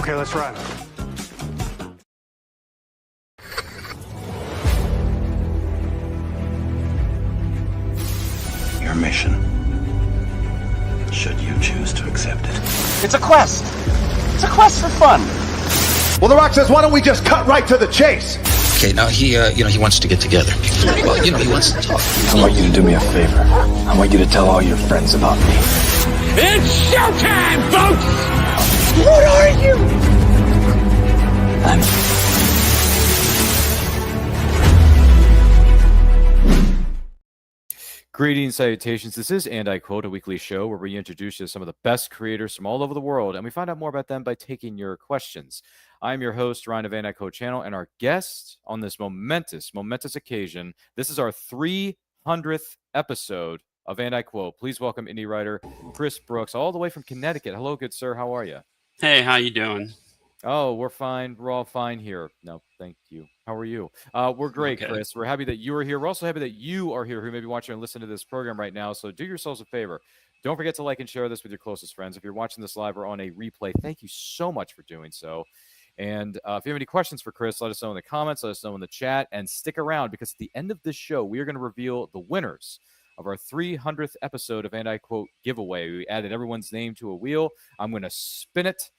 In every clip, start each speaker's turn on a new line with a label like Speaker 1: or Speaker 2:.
Speaker 1: Okay, let's run.
Speaker 2: Your mission, should you choose to accept it.
Speaker 3: It's a quest. It's a quest for fun.
Speaker 4: Well, The Rock says, why don't we just cut right to the chase?
Speaker 5: Okay, now he wants to get together. Well, he wants to talk.
Speaker 3: I want you to do me a favor. I want you to tell all your friends about me.
Speaker 6: It's showtime, folks!
Speaker 3: What are you?
Speaker 7: Greetings, salutations. This is And I Quote, a weekly show where we introduce you to some of the best creators from all over the world, and we find out more about them by taking your questions. I'm your host, Ryan of And I Quote channel, and our guest on this momentous occasion, this is our 300th episode of And I Quote. Please welcome indie writer Chris Brooks, all the way from Connecticut. Hello, good sir. How are you?
Speaker 8: Hey, how you doing?
Speaker 7: Oh, we're fine. We're all fine here. No, thank you. How are you? We're great,
Speaker 8: Okay.
Speaker 7: Chris. We're happy that you are here. We're also happy that you are here who may be watching and listening to this program right now. So do yourselves a favor. Don't forget to like and share this with your closest friends. If you're watching this live or on a replay, thank you so much for doing so. And if you have any questions for Chris, let us know in the comments. Let us know in the chat. And stick around, because at the end of this show, we are going to reveal the winners of our 300th episode of And I Quote giveaway. We added everyone's name to a wheel. I'm going to spin it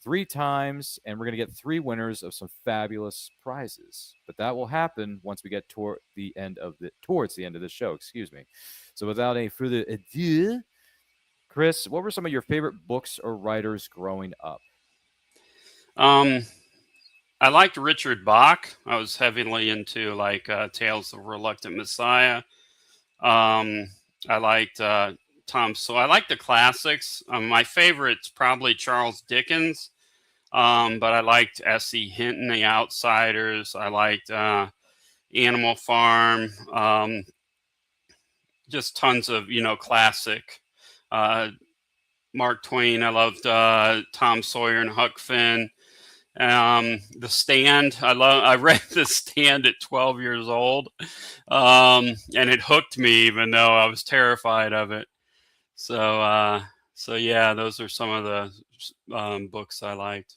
Speaker 7: 3 times, and we're going to get 3 winners of some fabulous prizes. But that will happen once we get towards the end of the show. Excuse me. So without any further ado, Chris, what were some of your favorite books or writers growing up?
Speaker 8: I liked Richard Bach. I was heavily into Tales of a Reluctant Messiah. I liked Tom Sawyer. I like the classics. My favorite's probably Charles Dickens. But I liked S.E. Hinton, The Outsiders. I liked Animal Farm. Just tons of, classic. Mark Twain. I loved Tom Sawyer and Huck Finn. The Stand. I read The Stand at 12 years old. And it hooked me, even though I was terrified of it. So yeah, those are some of the books I liked.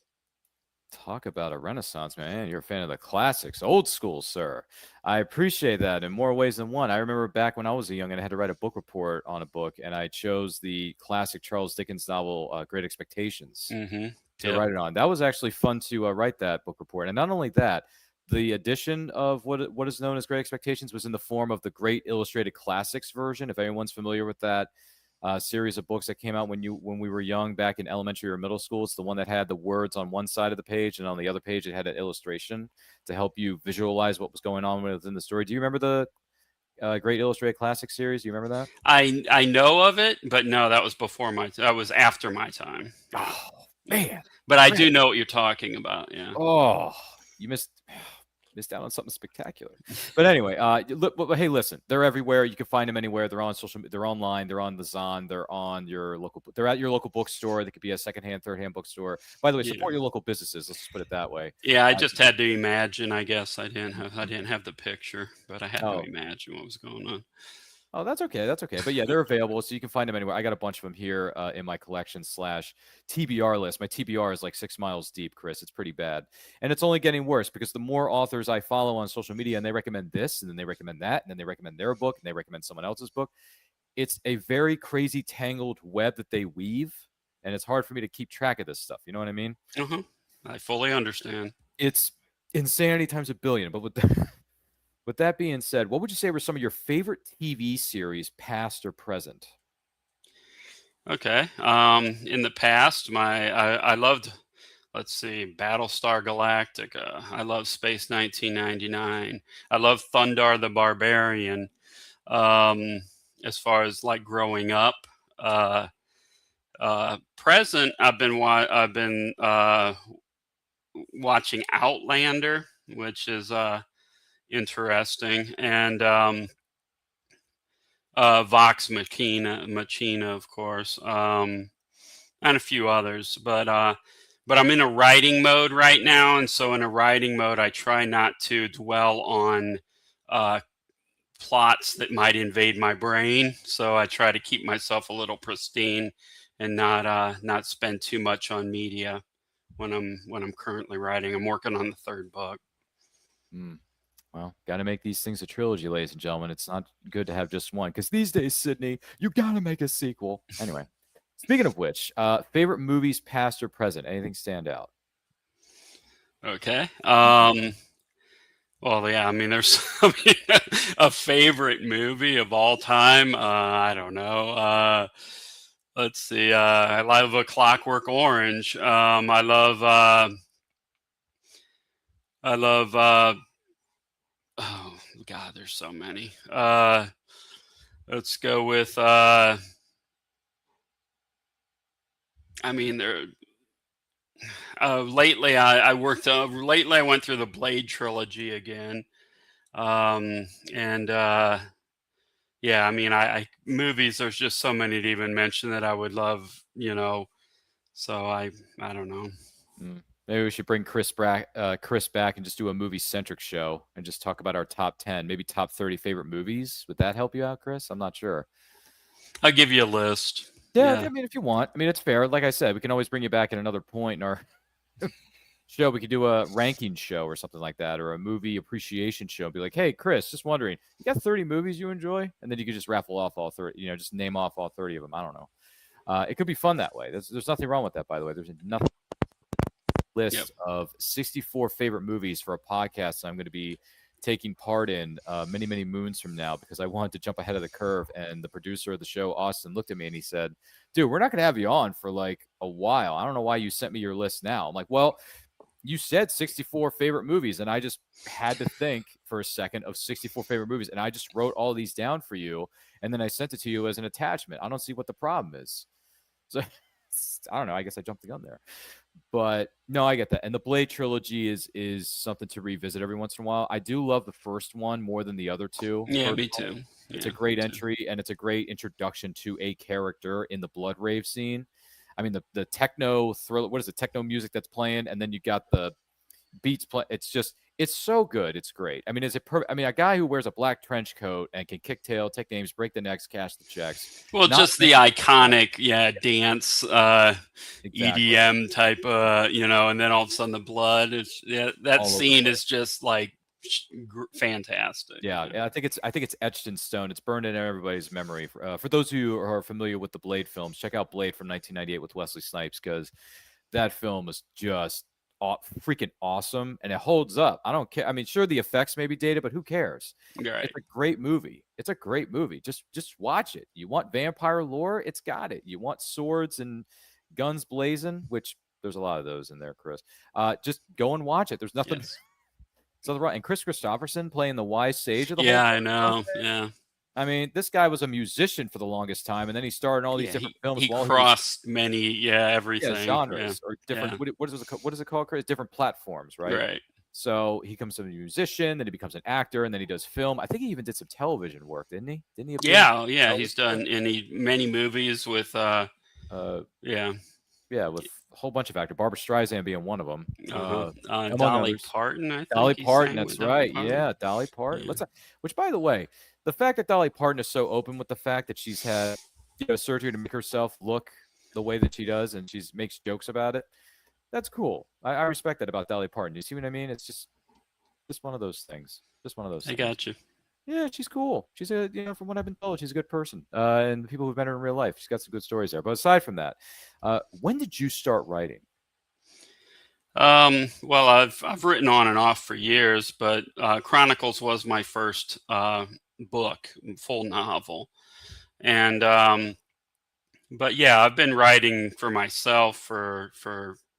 Speaker 7: Talk about a renaissance, man. You're a fan of the classics. Old school, sir. I appreciate that in more ways than one. I remember back when I was a young and I had to write a book report on a book, and I chose the classic Charles Dickens novel, Great Expectations, to write it on. That was actually fun to write that book report. And not only that, the edition of what is known as Great Expectations was in the form of the Great Illustrated Classics version. If anyone's familiar with that series of books that came out when we were young, back in elementary or middle school, it's the one that had the words on one side of the page, and on the other page it had an illustration to help you visualize what was going on within the story. Do you remember the Great Illustrated Classics series? Do you remember that?
Speaker 8: I know of it, but no, that was that was after my time.
Speaker 7: Oh man!
Speaker 8: But I do know what you're talking about. Yeah.
Speaker 7: Oh, you missed out on something spectacular. But anyway, hey, listen, they're everywhere. You can find them anywhere. They're on social media. They're online. They're on the Zon. They're at your local bookstore. They could be a secondhand, thirdhand bookstore. By the way, support your local businesses. Let's just put it that way.
Speaker 8: Yeah, I just had to imagine. I guess I didn't have the picture, but I had to imagine what was going on.
Speaker 7: Oh, that's okay. That's okay. But yeah, they're available, so you can find them anywhere. I got a bunch of them here in my collection /TBR list. My TBR is like 6 miles deep, Chris. It's pretty bad. And it's only getting worse, because the more authors I follow on social media, and they recommend this, and then they recommend that, and then they recommend their book, and they recommend someone else's book. It's a very crazy, tangled web that they weave, and it's hard for me to keep track of this stuff. You know what I mean?
Speaker 8: I fully understand.
Speaker 7: It's insanity times a billion. But with that being said, what would you say were some of your favorite TV series, past or present?
Speaker 8: Okay. In the past, I loved, let's see, Battlestar Galactica. I love Space 1999. I love Thundar the Barbarian. As far as like growing up, present, I've been watching Outlander, which is interesting, and Vox Machina, of course, and a few others. But I'm in a writing mode right now, and so in a writing mode, I try not to dwell on plots that might invade my brain. So I try to keep myself a little pristine and not spend too much on media when I'm currently writing. I'm working on the third book.
Speaker 7: Well, got to make these things a trilogy, ladies and gentlemen. It's not good to have just one, because these days, Sydney, you got to make a sequel. Anyway, speaking of which, favorite movies, past or present? Anything stand out?
Speaker 8: Okay. Well, yeah, I mean, there's a favorite movie of all time. I don't know. Let's see. I love A Clockwork Orange. I love. Oh God, there's so many. Let's go with. I mean, there. Lately, I worked. Lately, I went through the Blade trilogy again, and yeah, I mean, I movies. There's just so many to even mention that I would love. So I don't know.
Speaker 7: Maybe we should bring Chris back and just do a movie-centric show and just talk about our top 10, maybe top 30 favorite movies. Would that help you out, Chris? I'm not sure.
Speaker 8: I'll give you a list.
Speaker 7: Yeah, I mean, if you want. I mean, it's fair. Like I said, we can always bring you back at another point in our show. We could do a ranking show or something like that, or a movie appreciation show. Be like, hey, Chris, just wondering, you got 30 movies you enjoy? And then you could just raffle off all 30, just name off all 30 of them. I don't know. It could be fun that way. There's nothing wrong with that, by the way. There's nothing. List of 64 favorite movies for a podcast I'm going to be taking part in many, many moons from now, because I wanted to jump ahead of the curve. And the producer of the show, Austin, looked at me and he said, dude, we're not going to have you on for like a while. I don't know why you sent me your list now. I'm like, well, you said 64 favorite movies, and I just had to think for a second of 64 favorite movies, and I just wrote all these down for you, and then I sent it to you as an attachment. I don't see what the problem is. So I don't know. I guess I jumped the gun there. But no, I get that. And the Blade trilogy is something to revisit every once in a while. I do love the first one more than the other two.
Speaker 8: Yeah, me too.
Speaker 7: It's a great entry, and it's a great introduction to a character in the blood rave scene. I mean, the techno thriller, what is it, techno music that's playing, and then you got the beats play. It's so good. It's great. I mean, a guy who wears a black trench coat and can kick tail, take names, break the necks, cash the checks.
Speaker 8: Well, just the iconic, dance,
Speaker 7: Exactly.
Speaker 8: EDM type, and then all of a sudden the blood that scene is just like fantastic.
Speaker 7: Yeah, I think it's etched in stone. It's burned in everybody's memory. For those who are familiar with the Blade films, check out Blade from 1998 with Wesley Snipes, because that film is just freaking awesome, and it holds up. I don't care. I mean, sure, the effects may be dated, but who cares?
Speaker 8: Right.
Speaker 7: It's a great movie. Just watch it. You want vampire lore? It's got it. You want swords and guns blazing, which there's a lot of those in there, Chris. Just go and watch it. There's nothing.
Speaker 8: Yes.
Speaker 7: So right, and Chris Christopherson playing the wise sage of the
Speaker 8: Yeah,
Speaker 7: whole
Speaker 8: I know. Yeah.
Speaker 7: I mean, this guy was a musician for the longest time, and then he starred in all these different films.
Speaker 8: He crossed many, everything.
Speaker 7: Genres or different. Yeah. What is it called, Chris? Different platforms, right?
Speaker 8: Right.
Speaker 7: So he comes to a musician, then he becomes an actor, and then he does film. I think he even did some television work, didn't he?
Speaker 8: Yeah. He's done many movies with,
Speaker 7: with a whole bunch of actors. Barbara Streisand being one of them.
Speaker 8: Dolly Parton, I think.
Speaker 7: Dolly Parton, that's right. Yeah, Dolly Parton. Yeah. Which, by the way, the fact that Dolly Parton is so open with the fact that she's had surgery to make herself look the way that she does, and she makes jokes about it, that's cool. I respect that about Dolly Parton. You see what I mean? It's just one of those things. I
Speaker 8: got you.
Speaker 7: Yeah, she's cool. She's from what I've been told, she's a good person. And people who've met her in real life, she's got some good stories there. But aside from that, when did you start writing?
Speaker 8: Well, I've written on and off for years, but Chronicles was my first book, full novel. And but yeah, I've been writing for myself for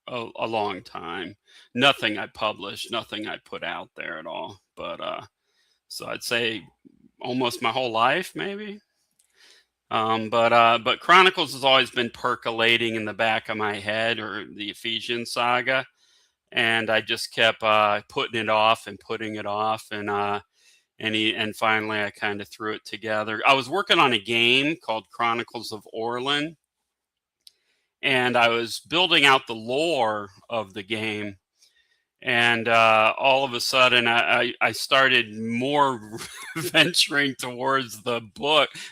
Speaker 8: a long time. Nothing I published, nothing I put out there at all. But so I'd say almost my whole life, maybe. But Chronicles has always been percolating in the back of my head, or the Ephesian Saga, and I just kept putting it off, and finally I kind of threw it together. I was working on a game called Chronicles of Orlin, and I was building out the lore of the game. And all of a sudden, I started more venturing towards the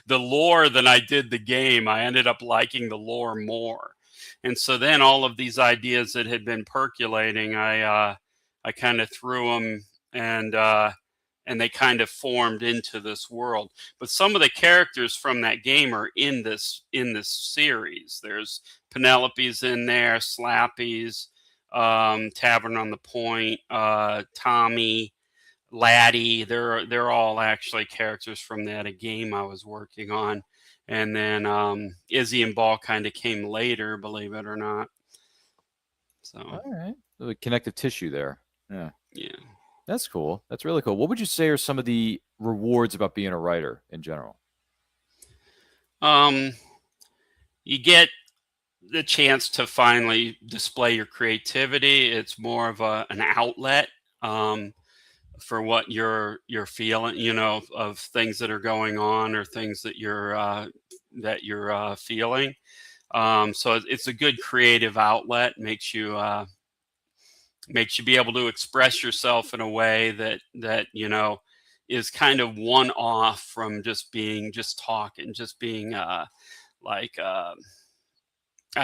Speaker 8: lore than I did the game. I ended up liking the lore more. And so then all of these ideas that had been percolating, I kind of threw them, and they kind of formed into this world. But some of the characters from that game are in this series. There's Penelope's in there, Slappy's, Tavern on the Point, Tommy, Laddie. They're all actually characters from a game I was working on. And then Izzy and Ball kind of came later, believe it or not. So
Speaker 7: all right, the connective tissue there. Yeah.
Speaker 8: That's
Speaker 7: cool. That's really cool. What would you say are some of the rewards about being a writer in general?
Speaker 8: You get the chance to finally display your creativity. It's more of an outlet for what you're feeling, of things that are going on or things that you're feeling. So it's a good creative outlet. Makes you be able to express yourself in a way that is kind of one off from just talking, just being I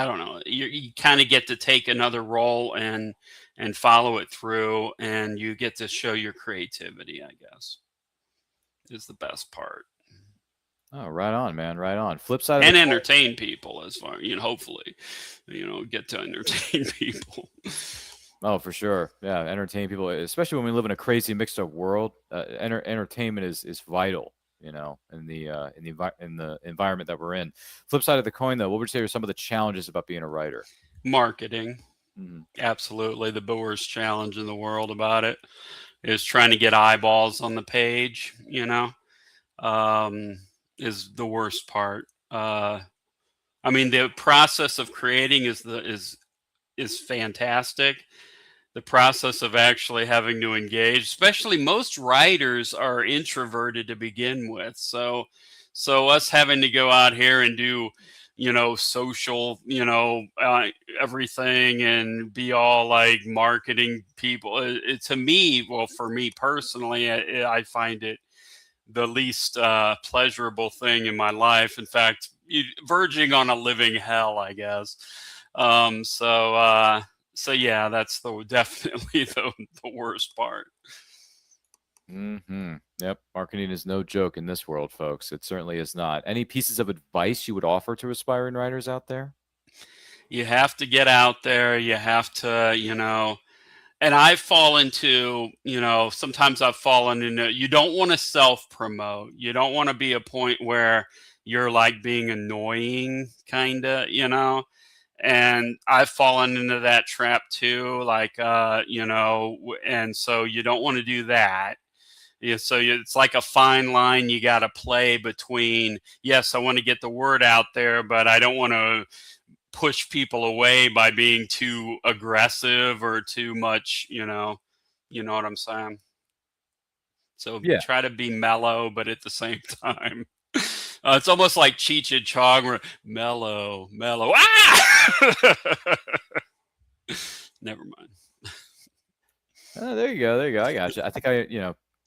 Speaker 8: don't know. You kind of get to take another role and follow it through, and you get to show your creativity, I guess, is the best part.
Speaker 7: Oh, right on, man. Right on. Flip side,
Speaker 8: and entertain people as far, hopefully, get to entertain people.
Speaker 7: Oh, for sure. Yeah, entertain people, especially when we live in a crazy mixed up world. Entertainment is vital, in the environment that we're in. Flip side of the coin, though, what would you say are some of the challenges about being a writer?
Speaker 8: Marketing. Mm-hmm. Absolutely. The worst challenge in the world about it is trying to get eyeballs on the page, is the worst part. I mean, the process of creating is fantastic. The process of actually having to engage, especially most writers are introverted to begin with. So us having to go out here and do, social, everything and be all like marketing people. To me, well, for me personally, I find it the least pleasurable thing in my life. In fact, verging on a living hell, I guess. So yeah, that's definitely the worst part.
Speaker 7: Mm-hmm. Yep. Marketing is no joke in this world, folks. It certainly is not. Any pieces of advice you would offer to aspiring writers out there?
Speaker 8: You have to get out there. You have to, and I've fallen into, sometimes I've fallen into, you don't want to self-promote. You don't want to be a point where you're like being annoying, kind of, and I've fallen into that trap too, and so you don't want to do that. Yeah, so it's like a fine line you got to play between, yes, I want to get the word out there, but I don't want to push people away by being too aggressive or too much, you know what I'm saying? So try to be mellow, but at the same time, it's almost like Cheech and Chong, where mellow. Ah! Never mind.
Speaker 7: There you go. I got you. I think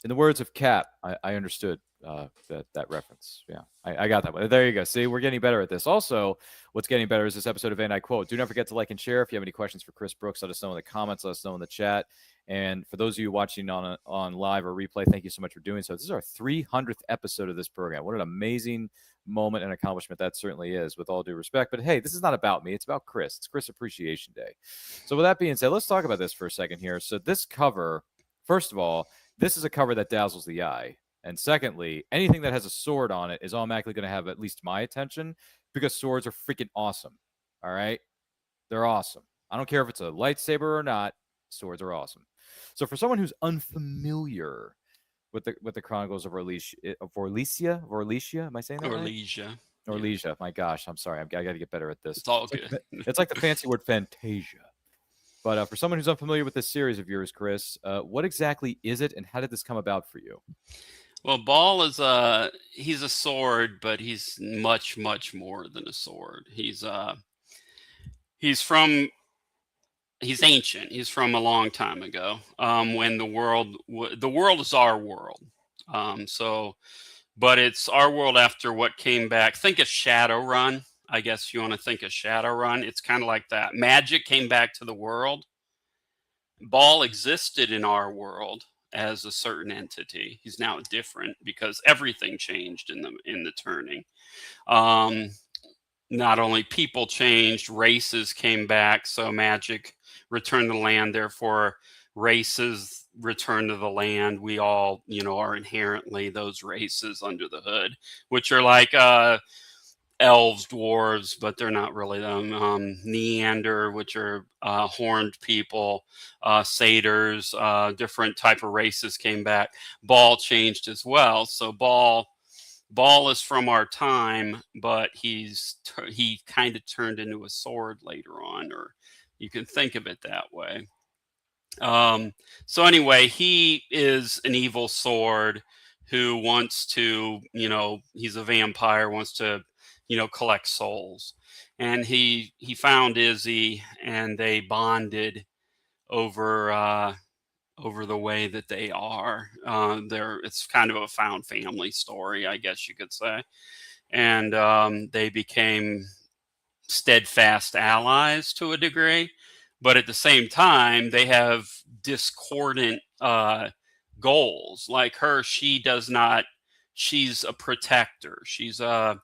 Speaker 7: in the words of Cap, I understood that reference. Yeah, I got that one. There you go. See, we're getting better at this. Also, what's getting better is this episode of And I Quote. Do not forget to like and share. If you have any questions for Chris Brooks, let us know in the comments. Let us know in the chat. And for those of you watching on live or replay, thank you so much for doing so. This is our 300th episode of this program. What an amazing moment and accomplishment that certainly is, with all due respect. But hey, this is not about me. It's about Chris. It's Chris Appreciation Day. So with that being said, let's talk about this for a second here. So this cover, first of all, this is a cover that dazzles the eye. And secondly, anything that has a sword on it is automatically going to have at least my attention, because swords are freaking awesome. All right? They're awesome. I don't care if it's a lightsaber or not. Swords are awesome. So for someone who's unfamiliar with the Chronicles of Orlesia, am I saying that right? Orlesia. My gosh, I'm sorry. I got to get better at this.
Speaker 8: It's all good.
Speaker 7: It's like the fancy word Fantasia. But for someone who's unfamiliar with this series of yours, Chris, what exactly is it, and how did this come about for you?
Speaker 8: Well, Ball is he's a sword, but he's much, much more than a sword. He's ancient. He's from a long time ago, when the world is our world. But it's our world after what came back. Think of Shadowrun. I guess you want to think of Shadowrun. It's kind of like that. Magic came back to the world. Ball existed in our world as a certain entity. He's now different because everything changed in the turning. Not only people changed, races came back. So magic returned to the land. Therefore, races return to the land. We all, are inherently those races under the hood, which are like elves, dwarves, but they're not really them. Neander, which are horned people, satyrs, different type of races came back. Ball changed as well. So Ball is from our time, but he kind of turned into a sword later on, or you can think of it that way. So anyway, he is an evil sword who wants to, he's a vampire, wants to, collect souls. And he found Izzy, and they bonded over the way that they are. It's kind of a found family story, I guess you could say. And they became steadfast allies to a degree. But at the same time, they have discordant goals. Like her, she's a protector. She's a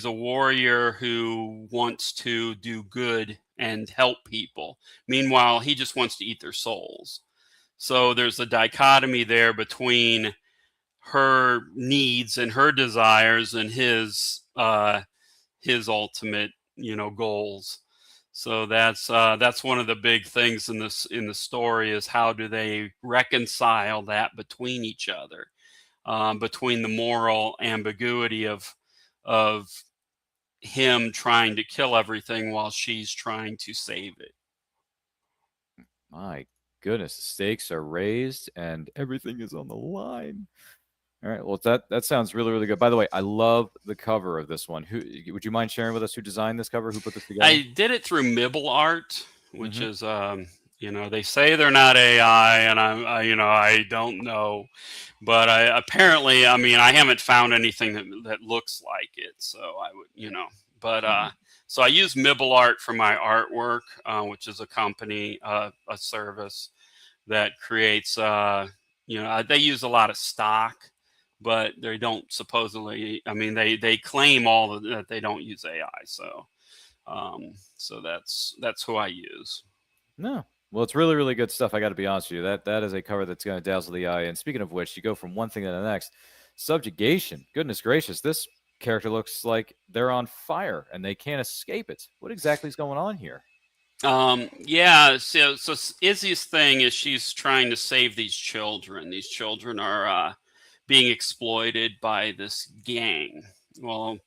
Speaker 8: warrior who wants to do good and help people. Meanwhile, he just wants to eat their souls. So there's a dichotomy there between her needs and her desires and his ultimate, goals. So that's one of the big things in the story is how do they reconcile that between each other, between the moral ambiguity of him trying to kill everything while she's trying to save it.
Speaker 7: My goodness, the stakes are raised and everything is on the line. All right, well, that sounds really, really good. By the way, I love the cover of this one. Who would you mind sharing with us who designed this cover? Who put this together?
Speaker 8: I did it through Mibble Art, which is, they say they're not AI, and I don't know, but I haven't found anything that looks like it. So I would, so I use Mibble Art for my artwork, which is a company, a service that creates, they use a lot of stock. But they don't supposedly. They claim that they don't use AI. So, so that's who I use.
Speaker 7: No, well, it's really, really good stuff. I got to be honest with you. That is a cover that's going to dazzle the eye. And speaking of which, you go from one thing to the next. Subjugation. Goodness gracious, this character looks like they're on fire and they can't escape it. What exactly is going on here?
Speaker 8: Yeah. So Izzy's thing is she's trying to save these children. These children are being exploited by this gang. Well,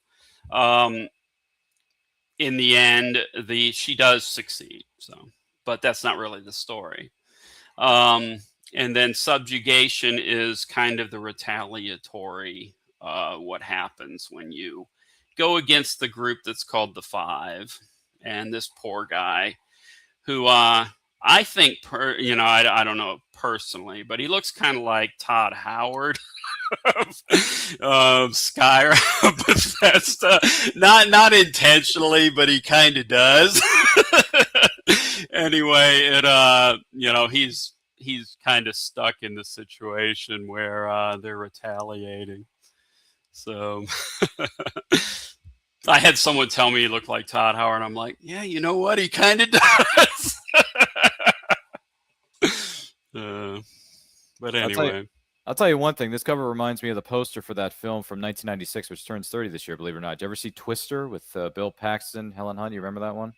Speaker 8: in the end, she does succeed. So, but that's not really the story. And then subjugation is kind of the retaliatory, what happens when you go against the group that's called the Five. And this poor guy who, I think, I don't know personally, but he looks kind of like Todd Howard of Skyrim, Bethesda. Not intentionally, but he kind of does. Anyway, he's kind of stuck in the situation where they're retaliating. So I had someone tell me he looked like Todd Howard, and I'm like, yeah, you know what? He kind of does. But anyway.
Speaker 7: I'll tell you one thing. This cover reminds me of the poster for that film from 1996, which turns 30 this year, believe it or not. Did you ever see Twister with Bill Paxton, Helen Hunt? You remember that one?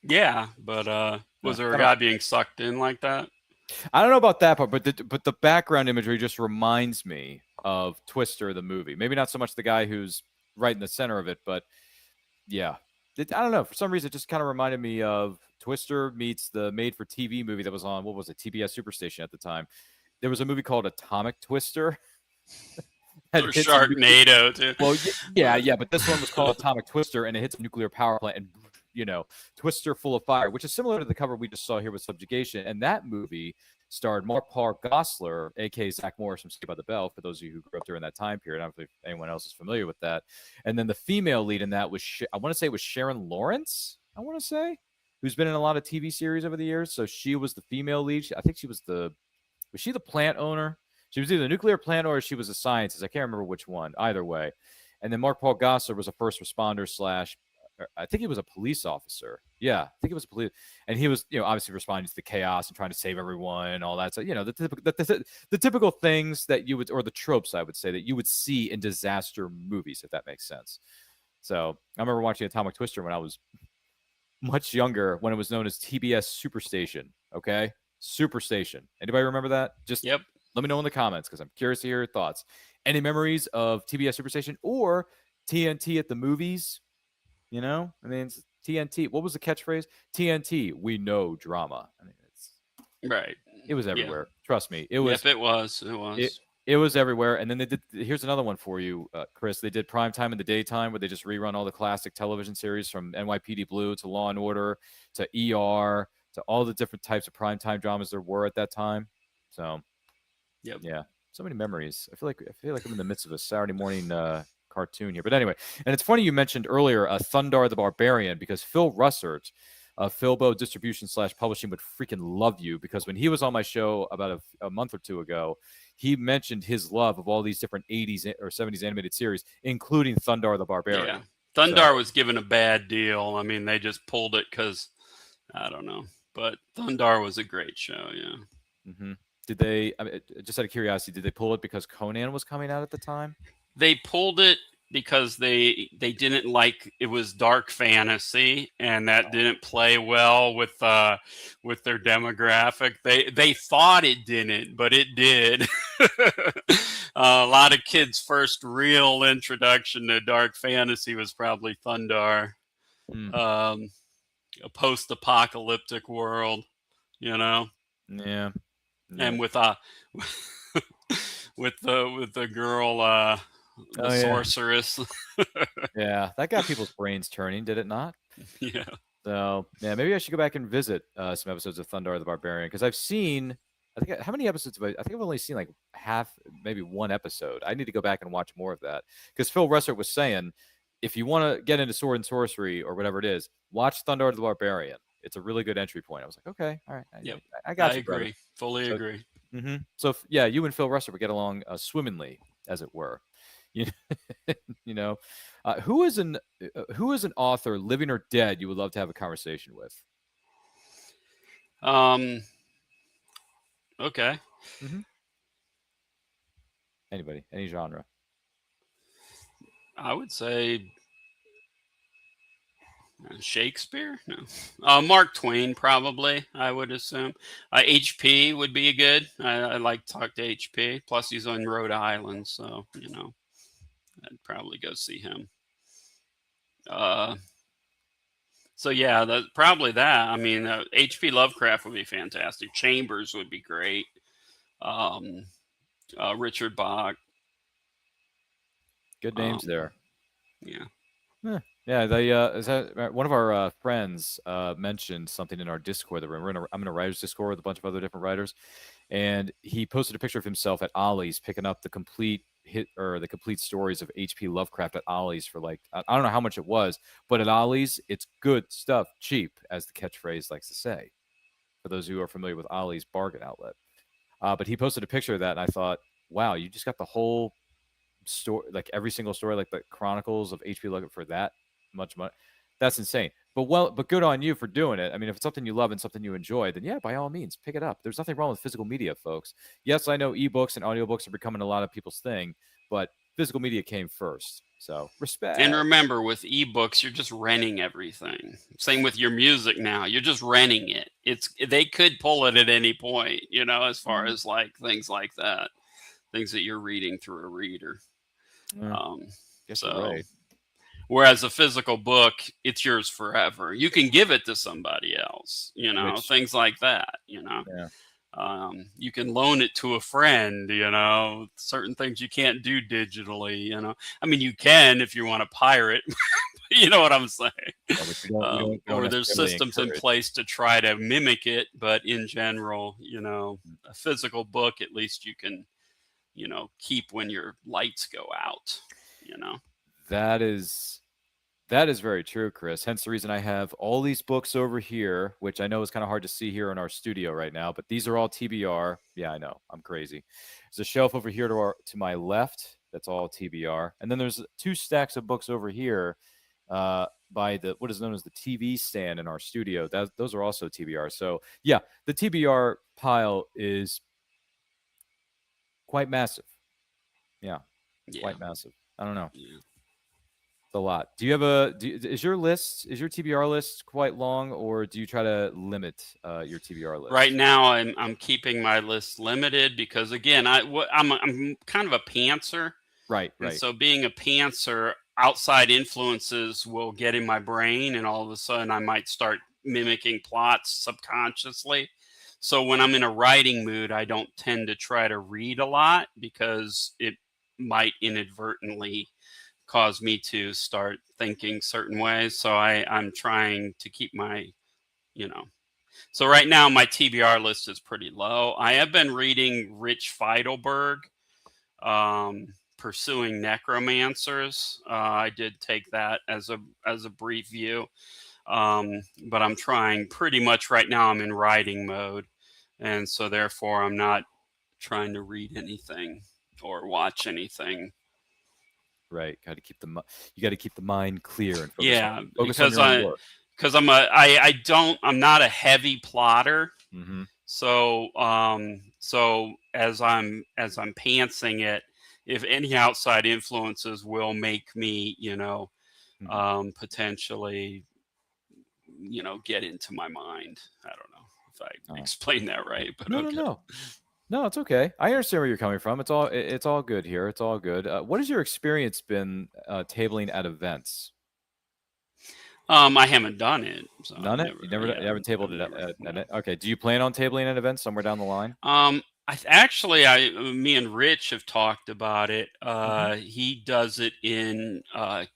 Speaker 8: Yeah, but was there a guy being sucked in like that?
Speaker 7: I don't know about that part, but the background imagery just reminds me of Twister, the movie. Maybe not so much the guy who's right in the center of it, but yeah. I don't know. For some reason, it just kind of reminded me of Twister meets the made-for-TV movie that was on, what was it, TBS Superstation at the time. There was a movie called Atomic Twister.
Speaker 8: Or Sharknado, too.
Speaker 7: Well, yeah, but this one was called Atomic Twister, and it hits a nuclear power plant, and, Twister full of fire, which is similar to the cover we just saw here with Subjugation. And that movie starred Mark Paul Gosselaar, aka Zach Morris from Saved by the Bell, for those of you who grew up during that time period. I don't know if anyone else is familiar with that. And then the female lead in that was, I want to say it was Sharon Lawrence, I want to say, who's been in a lot of TV series over the years. So she was the female lead. I think she was she the plant owner? She was either the nuclear plant or she was a scientist. I can't remember which one. Either way. And then Mark Paul Gosselaar was a first responder / I think he was a police officer. Yeah, I think he was a police, and he was, obviously responding to the chaos and trying to save everyone and all that. So, the typical things that you would, or the tropes, I would say, that you would see in disaster movies, if that makes sense. So I remember watching Atomic Twister when I was much younger, when it was known as TBS Superstation. Okay, Superstation. Anybody remember that? Just
Speaker 8: Yep.
Speaker 7: Let me know in the comments because I'm curious to hear your thoughts. Any memories of TBS Superstation or TNT at the movies? I mean, it's TNT. What was the catchphrase? TNT. We know drama. I mean, it's
Speaker 8: right.
Speaker 7: It was everywhere. Yeah. Trust me. It was.
Speaker 8: Yep, it was. It was.
Speaker 7: It was everywhere. And then they did. Here's another one for you, Chris. They did Prime Time in the daytime, where they just rerun all the classic television series from NYPD Blue to Law and Order to ER to all the different types of primetime dramas there were at that time. So,
Speaker 8: yep.
Speaker 7: Yeah, so many memories. I feel like I'm in the midst of a Saturday morning cartoon here. But anyway, and it's funny you mentioned earlier Thundar the Barbarian, because Phil Russert of Philbo Distribution / Publishing would freaking love you, because when he was on my show about a month or two ago, he mentioned his love of all these different 80s or 70s animated series, including Thundar the Barbarian.
Speaker 8: Yeah, Thundar was given a bad deal. I mean, they just pulled it because, I don't know. But Thundar was a great show, yeah.
Speaker 7: Mm-hmm. Did they, just out of curiosity, did they pull it because Conan was coming out at the time?
Speaker 8: They pulled it because they didn't like, it was dark fantasy, and that didn't play well with their demographic. They thought it didn't, but it did. A lot of kids' first real introduction to dark fantasy was probably Thundar. A post-apocalyptic world,
Speaker 7: Yeah.
Speaker 8: And with the girl, sorceress.
Speaker 7: Yeah, that got people's brains turning, did it not?
Speaker 8: Yeah.
Speaker 7: So yeah, maybe I should go back and visit some episodes of Thundar the Barbarian, because I've seen, how many episodes have I think I've only seen like half, maybe one episode. I need to go back and watch more of that, because Phil Russert was saying, if you want to get into sword and sorcery or whatever it is, watch Thundar the Barbarian. It's a really good entry point. I was like, okay, all right.
Speaker 8: Yep.
Speaker 7: I got you.
Speaker 8: I agree.
Speaker 7: Brother.
Speaker 8: Fully agree.
Speaker 7: Mm-hmm. So yeah, you and Phil Russert would get along swimmingly, as it were. Who is an author, living or dead, you would love to have a conversation with?
Speaker 8: Okay.
Speaker 7: Mm-hmm. Anybody, any genre?
Speaker 8: I would say Shakespeare? No. Mark Twain, probably, I would assume. HP would be good. I like to talk to HP. Plus, he's on Rhode Island, so, I'd probably go see him. So, yeah, probably that. I mean, H.P. Lovecraft would be fantastic. Chambers would be great. Richard Bach.
Speaker 7: Good names there.
Speaker 8: Yeah.
Speaker 7: Yeah, one of our friends mentioned something in our Discord that I'm in a writers Discord with a bunch of other different writers, and he posted a picture of himself at Ollie's picking up the complete stories of H.P. Lovecraft at Ollie's for, like, I don't know how much it was, but at Ollie's it's good stuff, cheap, as the catchphrase likes to say, for those who are familiar with Ollie's bargain outlet. But he posted a picture of that, and I thought, wow, you just got the whole story, like every single story, like the Chronicles of H.P. Lovecraft, for that much money. That's insane. But good on you for doing it. I mean, if it's something you love and something you enjoy, then yeah, by all means, pick it up. There's nothing wrong with physical media, folks. Yes, I know ebooks and audiobooks are becoming a lot of people's thing, but physical media came first. So respect.
Speaker 8: And remember, with ebooks, you're just renting everything. Same with your music now. You're just renting it. They could pull it at any point, as far as like things like that. Things that you're reading through a reader.
Speaker 7: Guess you're right.
Speaker 8: Whereas a physical book, it's yours forever. You can give it to somebody else, things like that,
Speaker 7: Yeah.
Speaker 8: You can loan it to a friend, certain things you can't do digitally, I mean, you can if you want to pirate, You know what I'm saying?
Speaker 7: Yeah, which we don't
Speaker 8: Or there's
Speaker 7: necessarily
Speaker 8: systems in
Speaker 7: encourage.
Speaker 8: place to try to mimic it, but in general, a physical book, at least you can, keep when your lights go out,
Speaker 7: That is very true, Chris. Hence the reason I have all these books over here, which I know is kind of hard to see here in our studio right now, but these are all TBR. Yeah, I know. I'm crazy. There's a shelf over here to my left. That's all TBR. And then there's 2 stacks of books over here by what is known as the TV stand in our studio. Those are also TBR. So, yeah, the TBR pile is quite massive. Yeah, quite massive. I don't know.
Speaker 8: Yeah.
Speaker 7: It's a lot. Do you have is your TBR list quite long, or do you try to limit your TBR list?
Speaker 8: Right now, I'm keeping my list limited because, again, I'm kind of a pantser.
Speaker 7: Right.
Speaker 8: And so being a pantser, outside influences will get in my brain, and all of a sudden I might start mimicking plots subconsciously. So when I'm in a writing mood, I don't tend to try to read a lot because it might inadvertently cause me to start thinking certain ways. So I'm trying to keep my, So right now my TBR list is pretty low. I have been reading Rich Feidelberg, Pursuing Necromancers. I did take that as a brief view. But I'm trying pretty much right now. I'm in writing mode. And so therefore I'm not trying to read anything or watch anything.
Speaker 7: Right. You got to keep the mind clear and focus
Speaker 8: Yeah,
Speaker 7: focus on your own work.
Speaker 8: because I'm not a heavy plotter.
Speaker 7: Mm-hmm.
Speaker 8: So as I'm pantsing it, if any outside influences will make me, potentially, get into my mind. I don't know if I explained that right, but okay.
Speaker 7: No, it's okay. I understand where you're coming from. It's all good here. It's all good. What has your experience been tabling at events?
Speaker 8: I haven't done it. So
Speaker 7: None it? You haven't tabled it at okay. Do you plan on tabling at events somewhere down the line?
Speaker 8: Me and Rich have talked about it. He does it in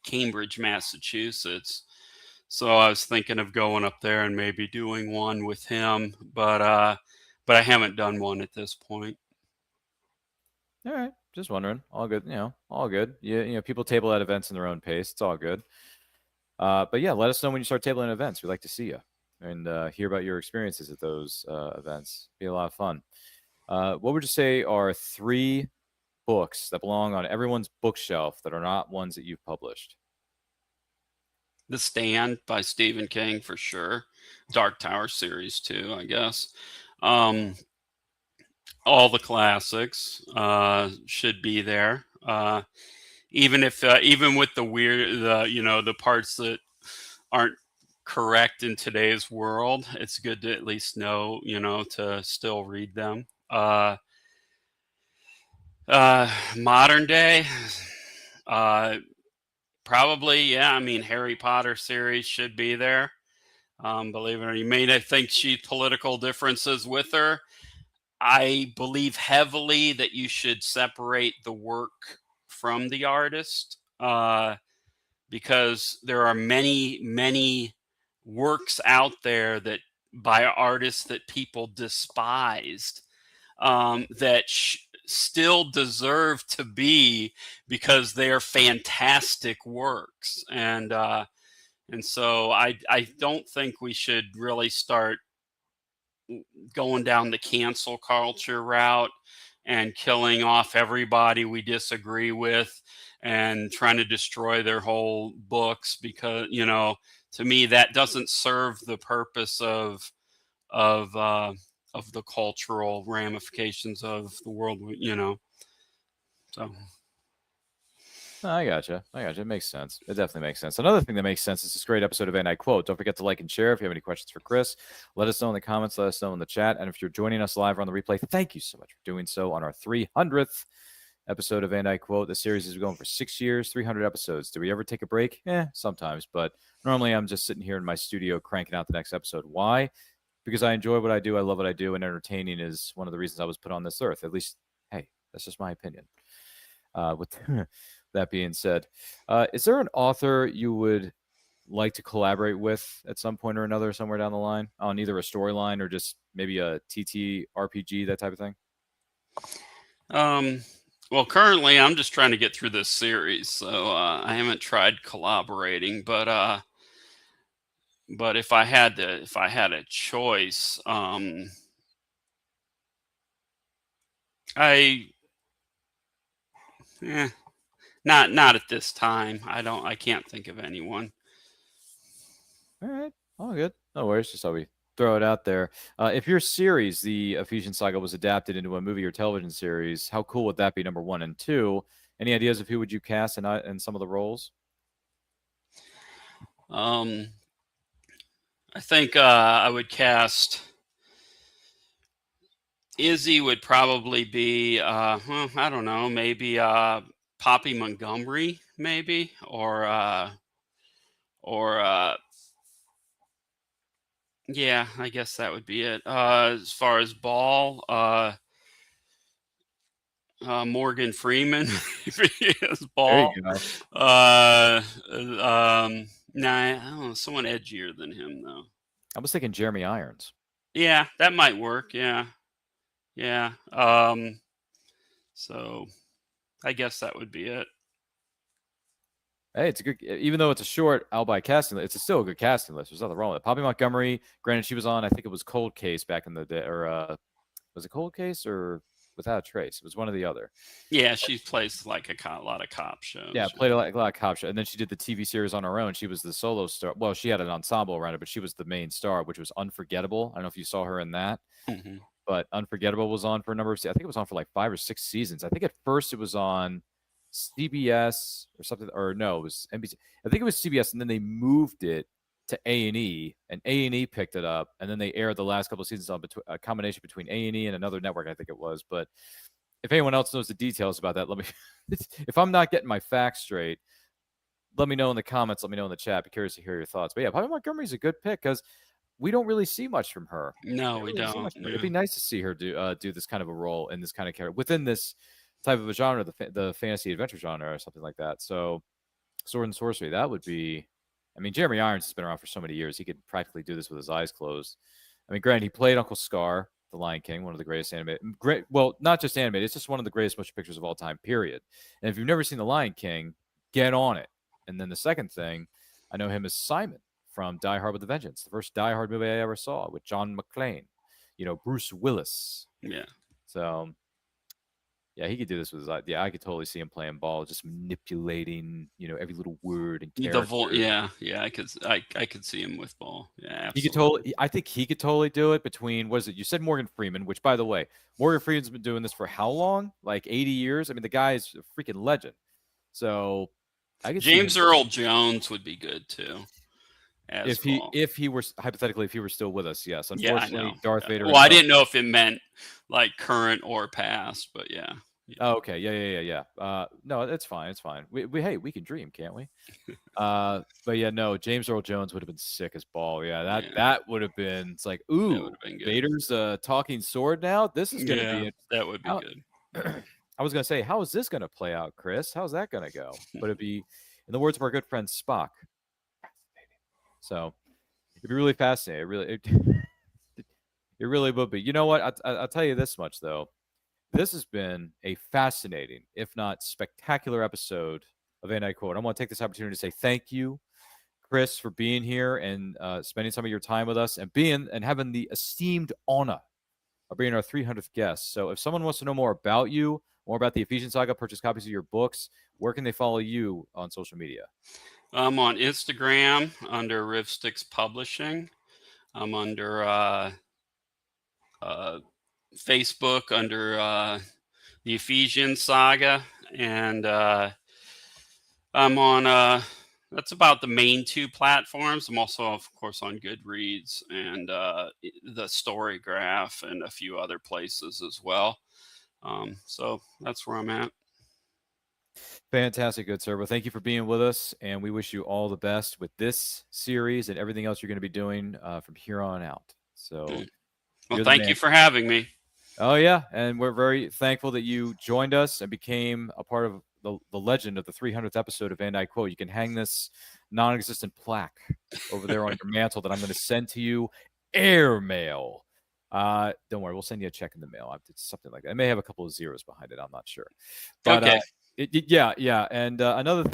Speaker 8: Cambridge, Massachusetts. So I was thinking of going up there and maybe doing one with him, but I haven't done one at this point.
Speaker 7: All right, just wondering. All good, all good. People table at events in their own pace. It's all good. But yeah, let us know when you start tabling at events. We'd like to see you and hear about your experiences at those events. Be a lot of fun. What would you say are 3 books that belong on everyone's bookshelf that are not ones that you've published?
Speaker 8: The Stand by Stephen King for sure. Dark Tower series too, I guess. All the classics should be there. Even with the weird, the parts that aren't correct in today's world, it's good to at least know, to still read them. Modern day, probably, yeah. I mean, Harry Potter series should be there. Believe it or not, you may not think she's political differences with her. I believe heavily that you should separate the work from the artist, because there are many, many works out there that by artists that people despised, that still deserve to be because they are fantastic works. And so I don't think we should really start going down the cancel culture route and killing off everybody we disagree with and trying to destroy their whole books, because to me that doesn't serve the purpose of the cultural ramifications of the world, so.
Speaker 7: I gotcha. It makes sense. It definitely makes sense. Another thing that makes sense is this great episode of And I Quote. Don't forget to like and share. If you have any questions for Chris, let us know in the comments. Let us know in the chat. And if you're joining us live or on the replay, thank you so much for doing so on our 300th episode of And I Quote. The series is going for 6 years, 300 episodes. Do we ever take a break? Sometimes. But normally I'm just sitting here in my studio cranking out the next episode. Why? Because I enjoy what I do. I love what I do. And entertaining is one of the reasons I was put on this earth. At least, hey, that's just my opinion. With that being said, is there an author you would like to collaborate with at some point or another somewhere down the line on either a storyline or just maybe a TT RPG, that type of thing?
Speaker 8: Well, currently I'm just trying to get through this series, so I haven't tried collaborating. But if I had a choice, I not at this time. I can't think of anyone.
Speaker 7: All right. All good. No worries. Just thought we throw it out there. If your series, the Ephesian Saga, was adapted into a movie or television series, how cool would that be? Number one. And two, any ideas of who would you cast in some of the roles?
Speaker 8: I think I would cast Izzy would probably be I don't know, maybe Poppy Montgomery, maybe, or yeah, I guess that would be it. As far as Ball, Morgan Freeman, if he is
Speaker 7: There
Speaker 8: Ball.
Speaker 7: you go.
Speaker 8: Nah, I don't know, someone edgier than him though.
Speaker 7: I was thinking Jeremy Irons.
Speaker 8: Yeah, that might work. Yeah. Yeah. So I guess that would be it.
Speaker 7: Hey, it's a good, even though it's a short albeit casting list, it's still a good casting list. There's nothing wrong with it. Poppy Montgomery, granted, she was on, I think it was Cold Case back in the day, or was it Cold Case or Without a Trace? It was one or the other.
Speaker 8: Yeah, she plays like a lot of cop shows.
Speaker 7: Yeah, played a lot of cop shows. And then she did the TV series on her own. She was the solo star. Well, she had an ensemble around it, but she was the main star, which was Unforgettable. I don't know if you saw her in that.
Speaker 8: Mm-hmm.
Speaker 7: But Unforgettable was on for a number of seasons. I think it was on for like 5 or 6 seasons. I think at first it was on CBS or something, or no, it was NBC. I think it was CBS, and then they moved it to A&E, and A&E picked it up, and then they aired the last couple of seasons on a combination between A&E and another network, I think it was. But if anyone else knows the details about that, let me. If I'm not getting my facts straight, let me know in the comments. Let me know in the chat. Be curious to hear your thoughts. But yeah, Poppy Montgomery's a good pick because we don't really see much from her.
Speaker 8: No, we don't.
Speaker 7: Yeah. It'd be nice to see her do this kind of a role in this kind of character within this type of a genre, the fantasy adventure genre or something like that. So sword and sorcery, that would be. I mean, Jeremy Irons has been around for so many years. He could practically do this with his eyes closed. I mean, granted, he played Uncle Scar, the Lion King, one of the greatest animated. Well, not just animated. It's just one of the greatest motion pictures of all time, period. And if you've never seen The Lion King, get on it. And then the second thing, I know him as Simon from Die Hard with a Vengeance, the first Die Hard movie I ever saw with John McClane. Bruce Willis.
Speaker 8: Yeah.
Speaker 7: So, yeah, he could do this with his eye. Yeah, I could totally see him playing ball, just manipulating, every little word and character.
Speaker 8: Yeah, I could see him with Ball. Yeah, absolutely.
Speaker 7: He could totally. I think he could totally do it. Between, what is it? You said Morgan Freeman, which, by the way, Morgan Freeman's been doing this for how long? Like 80 years. I mean, the guy is a freaking legend. So, I could.
Speaker 8: James Earl Jones would be good too.
Speaker 7: If he were hypothetically, if he were still with us, yes. Unfortunately, Darth Vader.
Speaker 8: Well, I didn't know if it meant like current or past, but yeah.
Speaker 7: Oh, okay. Yeah. No, it's fine. It's fine. We can dream, can't we? But yeah, no. James Earl Jones would have been sick as ball. Yeah, that would have been. It's like, ooh, Vader's talking sword now. This is gonna be.
Speaker 8: That would be good.
Speaker 7: I was gonna say, how is this gonna play out, Chris? How's that gonna go? But it'd be, in the words of our good friend Spock. So it'd be really fascinating. It really would be. You know what? I'll tell you this much though. This has been a fascinating, if not spectacular, episode of A Night Quote. I want to take this opportunity to say thank you, Chris, for being here and spending some of your time with us and having the esteemed honor of being our 300th guest. So if someone wants to know more about you, more about the Ephesian Saga, purchase copies of your books, where can they follow you on social media?
Speaker 8: I'm on Instagram under Rivsticks Publishing. I'm under Facebook under the Ephesian Saga, and I'm on. That's about the main two platforms. I'm also, of course, on Goodreads and the Storygraph and a few other places as well. So that's where I'm at.
Speaker 7: Fantastic, good sir. Well, thank you for being with us, and we wish you all the best with this series and everything else you're going to be doing from here on out. So,
Speaker 8: well, thank you for having me.
Speaker 7: Oh yeah, and we're very thankful that you joined us and became a part of the legend of the 300th episode of And I Quote. You can hang this non-existent plaque over there on your mantle that I'm going to send to you airmail. Don't worry, we'll send you a check in the mail. It's something like that. It may have a couple of zeros behind it. I'm not sure. But
Speaker 8: Okay.
Speaker 7: yeah. And another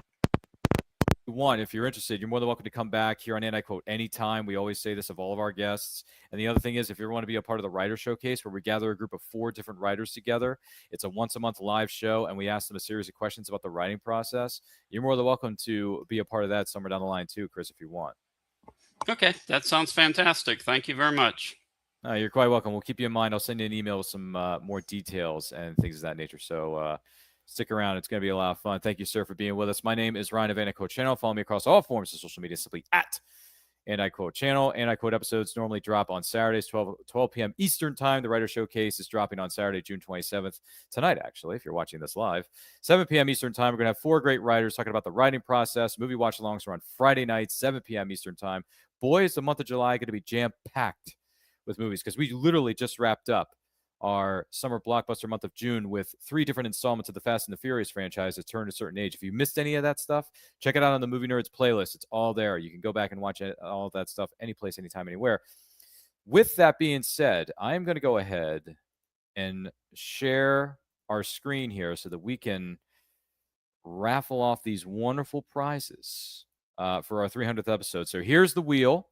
Speaker 7: one, if you're interested, you're more than welcome to come back here on And I Quote anytime. We always say this of all of our guests. And the other thing is, if you want to be a part of the writer showcase, where we gather a group of 4 different writers together, it's a once a month live show, and we ask them a series of questions about the writing process. You're more than welcome to be a part of that somewhere down the line too, Chris, if you want.
Speaker 8: Okay, that sounds fantastic. Thank you very much.
Speaker 7: You're quite welcome. We'll keep you in mind. I'll send you an email with some more details and things of that nature. So stick around. It's going to be a lot of fun. Thank you, sir, for being with us. My name is Ryan of And I Quote Channel. Follow me across all forms of social media simply at And I Quote Channel. And I Quote episodes normally drop on Saturdays, 12 p.m. Eastern Time. The Writer Showcase is dropping on Saturday, June 27th. Tonight, actually, if you're watching this live. 7 p.m. Eastern Time. We're going to have 4 great writers talking about the writing process. Movie watch-alongs are on Friday night, 7 p.m. Eastern Time. Boy, is the month of July going to be jam-packed with movies, because we literally just wrapped up our summer blockbuster month of June with 3 different installments of the Fast and the Furious franchise that turned a certain age. If you missed any of that stuff, check it out on the Movie Nerds playlist. It's all there. You can go back and watch all of that stuff anyplace, anytime, anywhere. With that being said, I'm going to go ahead and share our screen here so that we can raffle off these wonderful prizes for our 300th episode. So here's the wheel.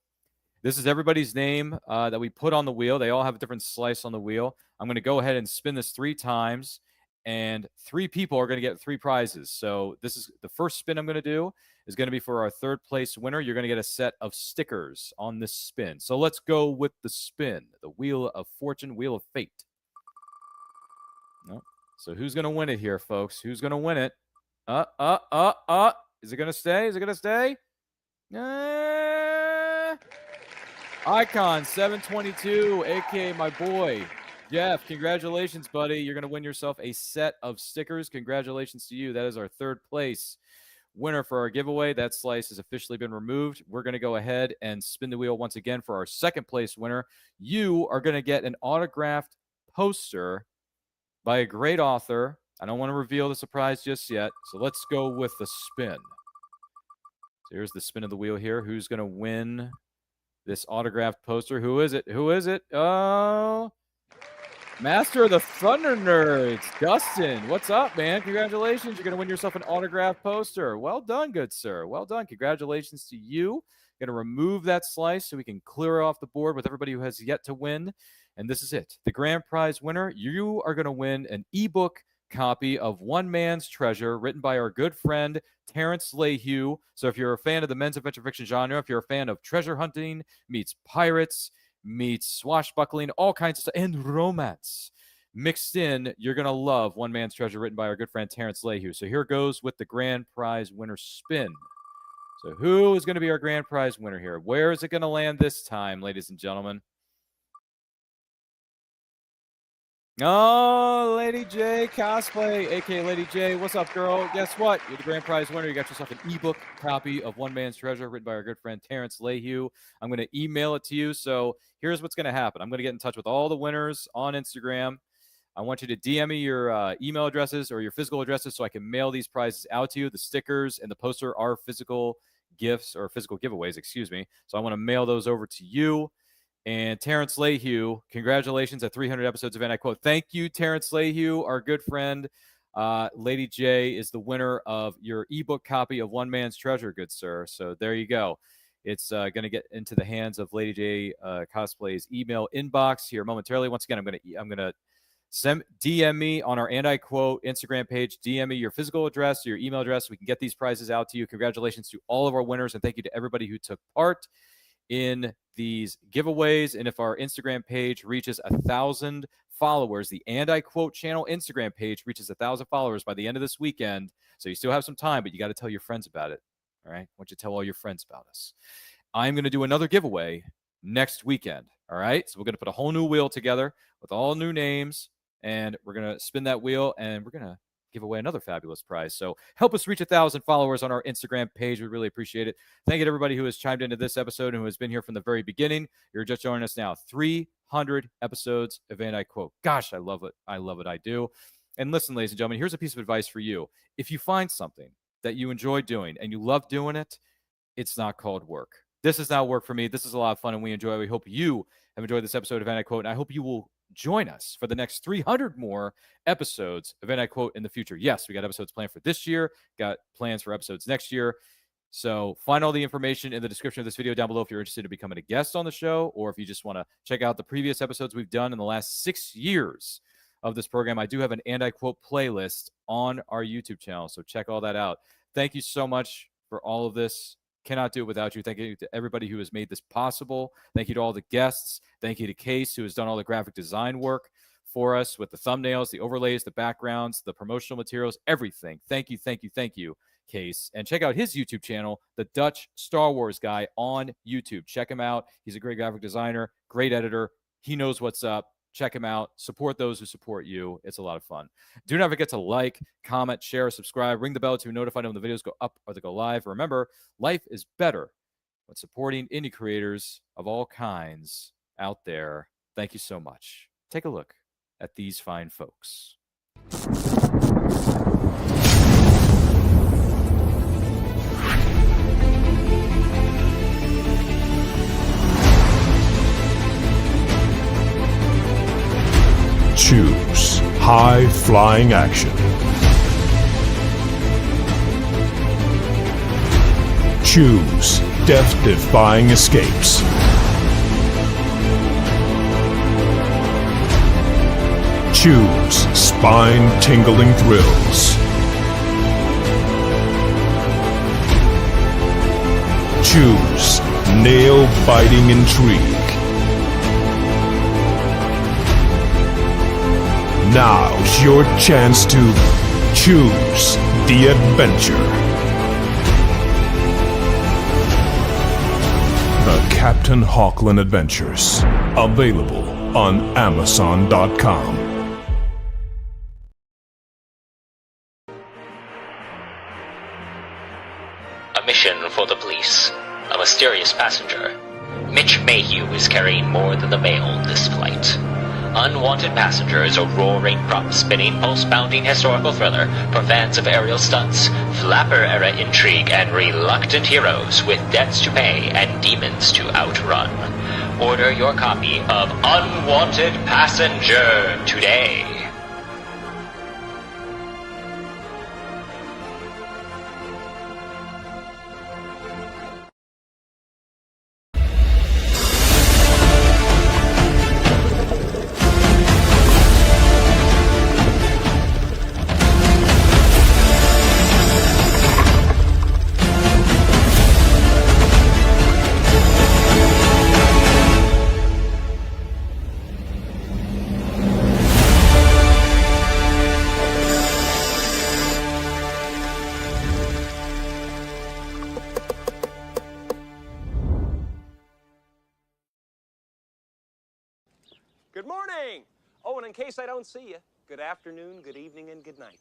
Speaker 7: This is everybody's name that we put on the wheel. They all have a different slice on the wheel. I'm going to go ahead and spin this 3 times, and 3 people are going to get 3 prizes. So this is the first spin I'm going to do is going to be for our 3rd place winner. You're going to get a set of stickers on this spin. So let's go with the spin, the Wheel of Fortune, Wheel of Fate. No. So who's going to win it here, folks? Who's going to win it? Is it going to stay? Is it going to stay? Icon 722, aka my boy Jeff. Congratulations, buddy. You're going to win yourself a set of stickers. Congratulations to you. That is our 3rd place winner for our giveaway. That slice has officially been removed. We're going to go ahead and spin the wheel once again for our 2nd place winner. You are going to get an autographed poster by a great author. I don't want to reveal the surprise just yet, so let's go with the spin. So here's the spin of the wheel here. Who's going to win this autographed poster? Who is it? Who is it? Oh, Master of the Thunder Nerds, Dustin. What's up, man? Congratulations. You're going to win yourself an autographed poster. Well done, good sir. Well done. Congratulations to you. Going to remove that slice so we can clear off the board with everybody who has yet to win. And this is it. The grand prize winner, you are going to win an ebook copy of One Man's Treasure, written by our good friend Terrence Lehue. So if you're a fan of the men's adventure fiction genre, if you're a fan of treasure hunting meets pirates meets swashbuckling, all kinds of stuff, and romance mixed in, you're going to love One Man's Treasure, written by our good friend Terrence Lehue. So here goes with the grand prize winner spin. So who is going to be our grand prize winner here? Where is it going to land this time, ladies and gentlemen? Oh, Lady J Cosplay, aka Lady J. What's up, girl? Guess what? You're the grand prize winner. You got yourself an ebook copy of One Man's Treasure, written by our good friend Terrence Lehue. I'm going to email it to you. So here's what's going to happen. I'm going to get in touch with all the winners on Instagram. I want you to DM me your email addresses or your physical addresses so I can mail these prizes out to you. The stickers and the poster are physical gifts, or physical giveaways, excuse me. So I want to mail those over to you. And Terrence Lehue, congratulations at 300 episodes of And I Quote. Thank you, Terrence Lehue, our good friend. Lady J is the winner of your ebook copy of One Man's Treasure, good sir. So there you go. It's going to get into the hands of Lady J Cosplay's email inbox here momentarily. Once again, I'm going to DM me on our And I Quote Instagram page. DM me your physical address, your email address. We can get these prizes out to you. Congratulations to all of our winners, and thank you to everybody who took part in these giveaways. And if our Instagram page reaches 1,000 followers, the And I Quote channel Instagram page reaches 1,000 followers by the end of this weekend. So you still have some time, but you got to tell your friends about it. All right. I want you to tell all your friends about us. I'm going to do another giveaway next weekend. All right. So we're going to put a whole new wheel together with all new names, and we're going to spin that wheel, and we're going to give away another fabulous prize. So help us reach 1,000 followers on our Instagram page. We really appreciate it. Thank you to everybody who has chimed into this episode and who has been here from the very beginning. You're just joining us now. 300 episodes of And I Quote. Gosh, I love it. I love it. I do. And listen, ladies and gentlemen, here's a piece of advice for you. If you find something that you enjoy doing and you love doing it, it's not called work. This is not work for me. This is a lot of fun, and we enjoy it. We hope you have enjoyed this episode of And I Quote, and I hope you will join us for the next 300 more episodes of And I Quote in the future. Yes, we got episodes planned for this year, got plans for episodes next year. So find all the information in the description of this video down below if you're interested in becoming a guest on the show, or if you just want to check out the previous episodes we've done in the last 6 years of this program. I do have an And I Quote playlist on our YouTube channel, so check all that out. Thank you so much for all of this. Cannot do it without you. Thank you to everybody who has made this possible. Thank you to all the guests. Thank you to Case, who has done all the graphic design work for us with the thumbnails, the overlays, the backgrounds, the promotional materials, everything. Thank you, thank you, thank you, Case. And check out his YouTube channel, The Dutch Star Wars Guy on YouTube. Check him out. He's a great graphic designer, great editor. He knows what's up. Check him out. Support those who support you. It's a lot of fun. Do not forget to like, comment, share, subscribe, ring the bell to be notified when the videos go up or they go live. Remember, life is better when supporting indie creators of all kinds out there. Thank you so much. Take a look at these fine folks.
Speaker 1: Choose high-flying action. Choose death-defying escapes. Choose spine-tingling thrills. Choose nail-biting intrigue. Now's your chance to choose the adventure. The Captain Hawkland Adventures. Available on Amazon.com.
Speaker 9: A mission for the police. A mysterious passenger. Mitch Mayhew is carrying more than the mail this flight. Unwanted Passengers, a roaring, prop-spinning, pulse-pounding historical thriller for fans of aerial stunts, flapper-era intrigue, and reluctant heroes with debts to pay and demons to outrun. Order your copy of Unwanted Passenger today.
Speaker 10: Good morning! Oh, and in case I don't see you, good afternoon, good evening, and good night.